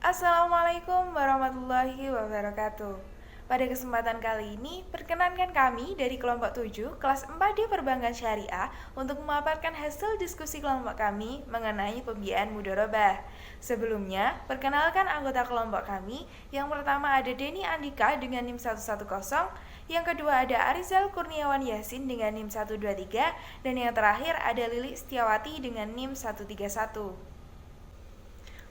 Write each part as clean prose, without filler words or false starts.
Assalamualaikum warahmatullahi wabarakatuh. Pada kesempatan kali ini, perkenankan kami dari kelompok 7, kelas 4D Perbankan Syariah untuk memaparkan hasil diskusi kelompok kami mengenai pembiayaan mudharabah. Sebelumnya, perkenalkan anggota kelompok kami. Yang pertama ada Denny Andika dengan NIM 110, yang kedua ada Arizal Kurniawan Yasin dengan NIM 123, dan yang terakhir ada Lili Setiawati dengan NIM 131.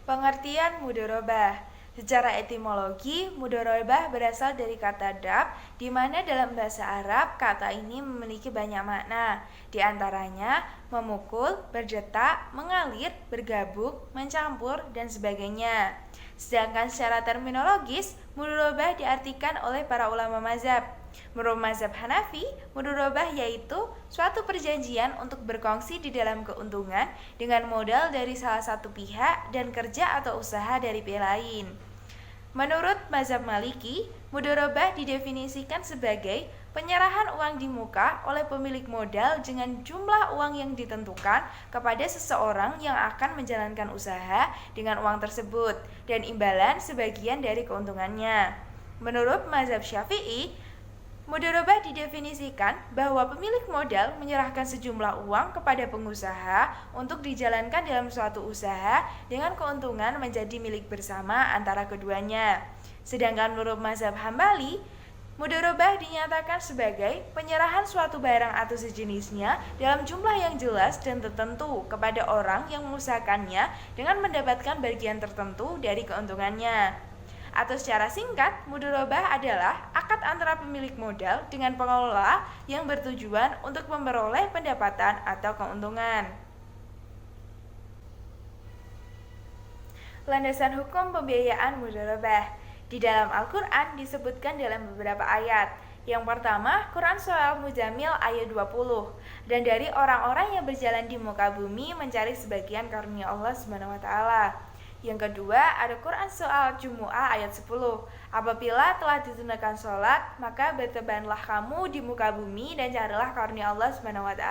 Pengertian mudharabah. Secara etimologi, mudharabah berasal dari kata dab, di mana dalam bahasa Arab kata ini memiliki banyak makna. Di antaranya memukul, berdetak, mengalir, bergabung, mencampur, dan sebagainya. Sedangkan secara terminologis, mudharabah diartikan oleh para ulama mazhab. Menurut mazhab Hanafi, mudharabah yaitu suatu perjanjian untuk berkongsi di dalam keuntungan dengan modal dari salah satu pihak dan kerja atau usaha dari pihak lain. Menurut mazhab Maliki, mudharabah didefinisikan sebagai penyerahan uang di muka oleh pemilik modal dengan jumlah uang yang ditentukan kepada seseorang yang akan menjalankan usaha dengan uang tersebut dan imbalan sebagian dari keuntungannya. Menurut mazhab Syafi'i, mudharabah didefinisikan bahwa pemilik modal menyerahkan sejumlah uang kepada pengusaha untuk dijalankan dalam suatu usaha dengan keuntungan menjadi milik bersama antara keduanya. Sedangkan menurut mazhab Hambali, mudharabah dinyatakan sebagai penyerahan suatu barang atau sejenisnya dalam jumlah yang jelas dan tertentu kepada orang yang mengusahakannya dengan mendapatkan bagian tertentu dari keuntungannya. Atau secara singkat, mudharabah adalah akad antara pemilik modal dengan pengelola yang bertujuan untuk memperoleh pendapatan atau keuntungan. Landasan hukum pembiayaan mudharabah. Di dalam Al-Quran disebutkan dalam beberapa ayat. Yang pertama, Quran Surah Al-Muzammil ayat 20. Dan dari orang-orang yang berjalan di muka bumi mencari sebagian karunia Allah SWT. Yang kedua, ada Quran Surah Jumu'ah ayat 10. Apabila telah ditunaikan sholat, maka bertebaranlah kamu di muka bumi dan carilah karunia Allah SWT.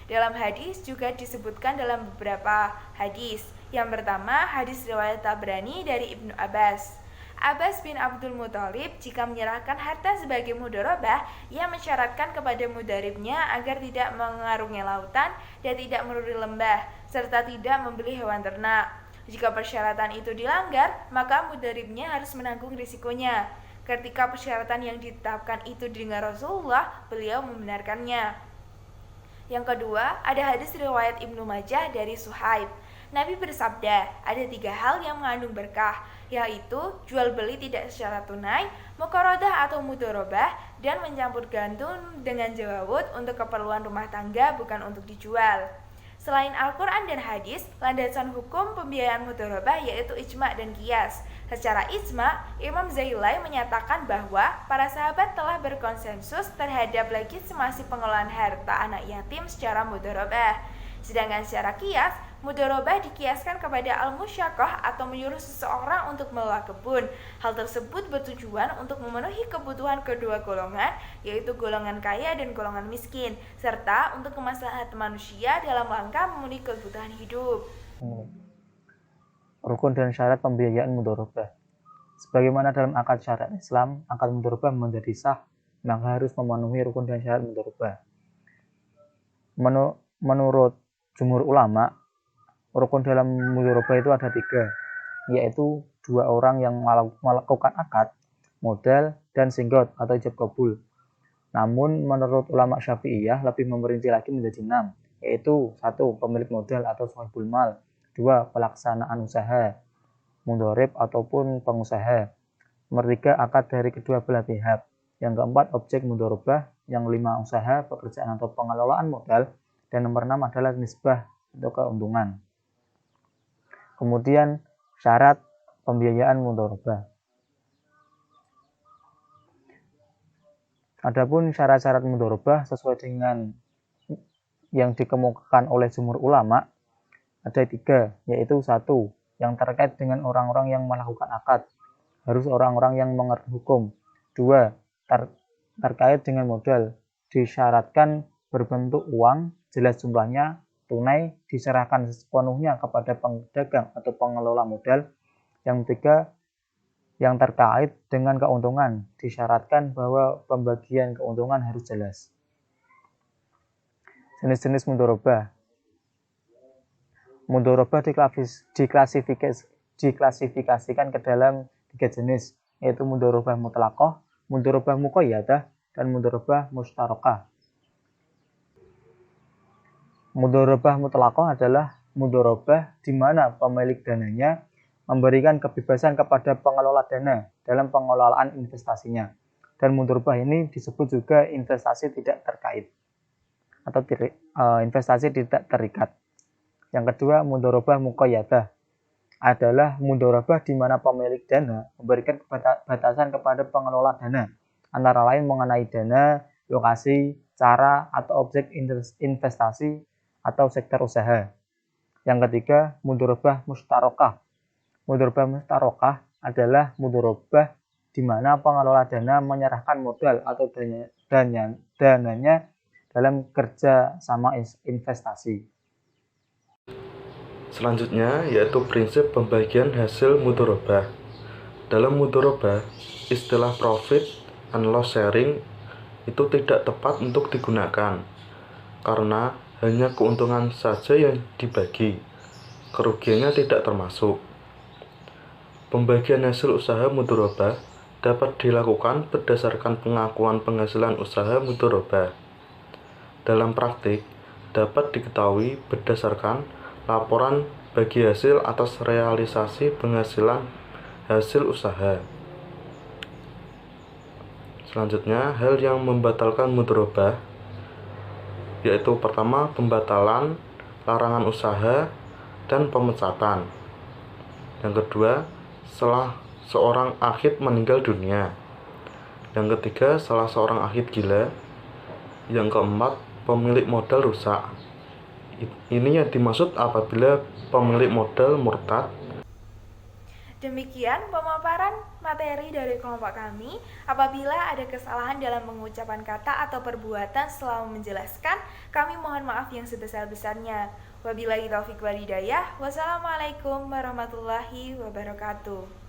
Dalam hadis juga disebutkan dalam beberapa hadis. Yang pertama, hadis riwayat Tabrani dari Ibnu Abbas. Abbas bin Abdul Muthalib jika menyerahkan harta sebagai mudharabah, ia mensyaratkan kepada mudharibnya agar tidak mengarungi lautan dan tidak meruri lembah, serta tidak membeli hewan ternak. Jika persyaratan itu dilanggar, maka mudharibnya harus menanggung risikonya. Ketika persyaratan yang ditetapkan itu didengar Rasulullah, beliau membenarkannya. Yang kedua, ada hadis riwayat Ibnu Majah dari Suhaib. Nabi bersabda, ada 3 hal yang mengandung berkah, yaitu jual beli tidak secara tunai, muqaradah atau mudharabah, dan mencampur gandum dengan jawawud untuk keperluan rumah tangga bukan untuk dijual. Selain Al-Quran dan hadis, landasan hukum pembiayaan mudharabah yaitu ijma' dan qiyas. Secara ijma', Imam Zailai menyatakan bahwa para sahabat telah berkonsensus terhadap legitimasi pengelolaan harta anak yatim secara mudharabah. Sedangkan secara qiyas, mudharabah dikiaskan kepada al-musyaqqah atau menyuruh seseorang untuk mengelola kebun. Hal tersebut bertujuan untuk memenuhi kebutuhan kedua golongan, yaitu golongan kaya dan golongan miskin, serta untuk kemaslahatan manusia dalam rangka memenuhi kebutuhan hidup. Rukun dan syarat pembiayaan mudharabah. Sebagaimana dalam akad syariat Islam, akad mudharabah menjadi sah, maka harus memenuhi rukun dan syarat mudharabah. Menurut jumhur ulama, rukun dalam mudharabah itu ada 3, yaitu 2 orang yang melakukan akad, modal, dan singgot atau ijab kabul. Namun menurut ulama Syafi'iyah lebih memperinci lagi menjadi 6, yaitu 1. Pemilik modal atau sahibul mal, 2. Pelaksanaan usaha, mudharib ataupun pengusaha, nomor 3. Akad dari kedua belah pihak, yang keempat objek mudharabah, yang 5 usaha, pekerjaan atau pengelolaan modal, dan nomor 6 adalah nisbah atau keuntungan. Kemudian syarat pembiayaan mudharabah. Adapun syarat-syarat mudharabah sesuai dengan yang dikemukakan oleh jumhur ulama ada 3, yaitu 1. Yang terkait dengan orang-orang yang melakukan akad, harus orang-orang yang mengerti hukum. 2. Terkait dengan modal, disyaratkan berbentuk uang, jelas jumlahnya, tunai, diserahkan sepenuhnya kepada pedagang atau pengelola modal. Yang ketiga, yang terkait dengan keuntungan. Disyaratkan bahwa pembagian keuntungan harus jelas. Jenis-jenis mudharabah. Mudharabah diklasifikasikan ke dalam 3 jenis, yaitu mudharabah mutlaqah, mudharabah muqayyadah, dan mudharabah mustarakah. Mudharabah mutlaqah adalah mudharabah di mana pemilik dananya memberikan kebebasan kepada pengelola dana dalam pengelolaan investasinya. Dan mudharabah ini disebut juga investasi tidak terkait atau investasi tidak terikat. Yang kedua, mudharabah muqayyadah adalah mudharabah di mana pemilik dana memberikan batasan kepada pengelola dana, antara lain mengenai dana, lokasi, cara, atau objek investasi atau sektor usaha. Yang ketiga, mudharabah mustarakah. Mudharabah mustarakah adalah mudharabah di mana pengelola dana menyerahkan modal atau dananya dalam kerja sama investasi. Selanjutnya yaitu prinsip pembagian hasil mudharabah. Dalam mudharabah, istilah profit and loss sharing itu tidak tepat untuk digunakan karena hanya keuntungan saja yang dibagi, kerugiannya tidak termasuk. Pembagian hasil usaha mudharabah dapat dilakukan berdasarkan pengakuan penghasilan usaha mudharabah. Dalam praktik, dapat diketahui berdasarkan laporan bagi hasil atas realisasi penghasilan hasil usaha. Selanjutnya, hal yang membatalkan mudharabah yaitu pertama, pembatalan, larangan usaha, dan pemecatan. Yang kedua, setelah seorang akhid meninggal dunia. Yang ketiga, salah seorang akhid gila. Yang keempat, pemilik modal rusak. Ini yang dimaksud apabila pemilik modal murtad. Demikian pemaparan materi dari kelompok kami. Apabila ada kesalahan dalam pengucapan kata atau perbuatan selama menjelaskan, kami mohon maaf yang sebesar-besarnya. Wabillahi taufiq wal hidayah. Wassalamualaikum warahmatullahi wabarakatuh.